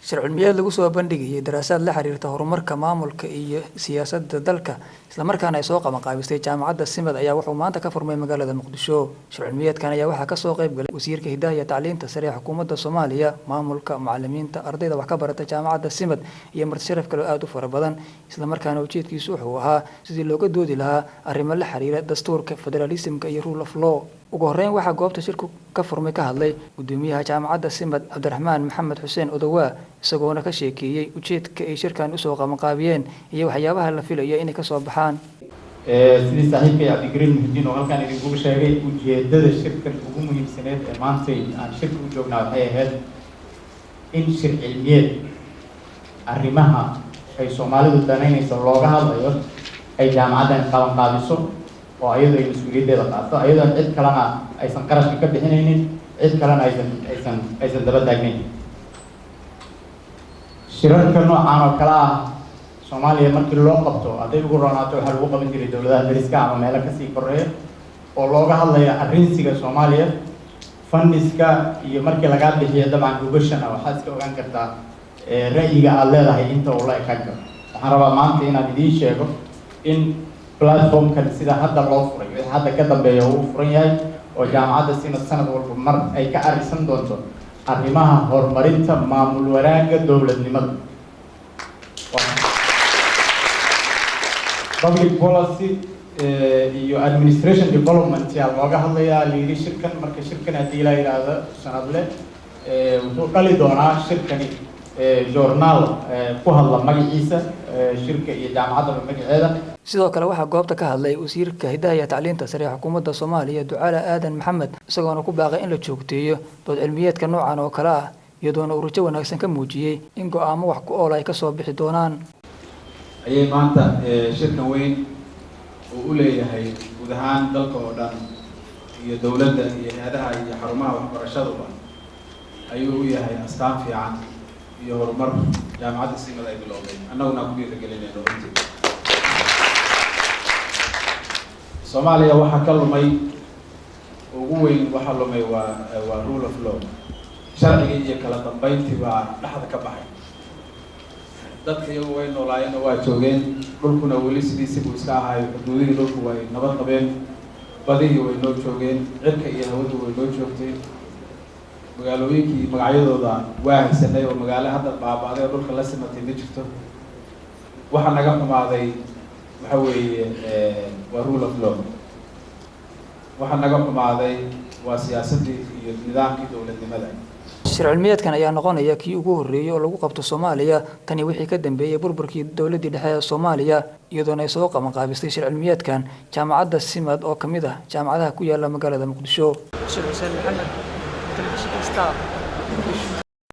shir cilmiyeed lagu soo bandhigay daraasaad la xiriirta horumarka maamulka iyo siyaasadda dalka isla markaana ay soo qabanqaabistay jaamacadda Simad ayaa wuxuu maanta ka furmay magaalada Muqdisho. Shir cilmiyeedkan ayaa waxaa ka soo qayb galay wasiirka Hidaha iyo Tacliinta Sare ee xukuumadda Soomaaliya, maamulka, macallimiinta, ardayda wax ka barata jaamacadda Simad iyo marti sharaf kale aad u fara badan. Isla markaana ujeedkiisu wuxuu ahaa sidii looga doodi lahaa arrimo la xiriira dastuurka, federalismka iyo rule of law. ugu horeyn waxaa goobta shirku ka furmay ka hadlay gudoomiyaha jaamacadda Simad Cabdiraxmaan Maxamed Xuseen Odawa isagoona ka sheekeeyay ujeedka ay shirkan u soo qabanqaabiyeen iyo waxyaabaha la filayo inay ka soo baxaan. sidii saaxiibkay Cabdiqariin Muhidiin oo halkaan idinku sheegay ujeedada shirkan ugu muhiimsaneed ee maanta aan shirka u joognaa waxay ahayd in shir cilmiyeed arrimaha ay Soomaalidu danaynayso looga hadlayo ay jaamacaddan qabanqaabiso oo ayadoo ay mas'uuliyaddeeda qaato ayadoo cid kalena aysan qarashka ka bixinaynin cid kalena aysan daba taagnayn. shirarka noocan oo kale ah Soomaaliya markii loo qabto hadday ugu roonaato waxaa lagu qaban jiray dowladaha dariska ama meelo kasii koreeya oo looga hadlayo arrinsiga Soomaaliya fundiska iyo markii laga bixiyo dabcan gubashana waxaad iska ogaan kartaa ra'yiga aad leedahay inta uu la ekaan karo. waxaan rabaa maanta inaan idiin sheego in platformkan sida hadda loo furay wixii hadda ka dambeeya uu furan yahay oo jaamacadda Simad sanad walba mar ay ka arisan doonto arrimaha horumarinta maamul wanaagga dowladnimada. Public policy iyo administration development yaa looga hadlayaa liiri shirkan marka shirkan haddii la yiraahdo sanadle wuxuu dhali doonaa shirkani journal ku hadla magaciisa shirka iyo jaamacadda magaceeda. sidoo kale waxaa goobta ka hadlay wasiirka Hidaha iyo Tacliinta Sare ee xukuumadda Soomaaliya Ducaale Aadan Maxamed isagoona ku baaqay in la joogteeyo dood cilmiyeedka noocan oo kale ah iyadoona uu rajo wanaagsan ka muujiyay in go'aamo wax ku ool ay ka soo bixi doonaan. ayay maanta shirkan weyn oo u leeyahay guud ahaan dalka oo dhan iyo dawladda iyo hay'adaha iyo xarumaha waxbarashaduba ayuu u yahay astaan fiican iyo horumar jaamacadda Simad ay bilowday annaguna ku dhiirigelinayno runtii. Soomaaliya waxa ka lumay ugu weyn waxa lumay waa rule of law sharciga iyo kala dambeyntii baa dhaxda ka baxay. dadka iyagu way noolaayeen oo waa joogeen dhulkuna weli sidiisii buu iska ahaay xuduudihii dhulku way nabad qabeen badihii way noo joogeen cirka iyo hawadu way noo joogtay magaalooyinkii magacyadooda waa haysanay oo magaalo hadda baaba'day oo dhulka la simatay ma jirto. waxa naga xumaaday waxa weeye waa rule of law waxa naga xumaaday waa siyaasadii iyo nidaamkii dowladnimada. shir cilmiyeedkan ayaa noqonaya kii ugu horeeyay oo lagu qabto Soomaaliya tani wixii ka dambeeyay burburkii dawladda dhexe ee Soomaaliya iyadoona ay soo qabanqaabistay shir cilmiyeedkan jaamacadda Simad oo kamid ah jaamacadaha ku yaala magaalada Muqdisho. Xuseen Maxamed, telefishinka Star.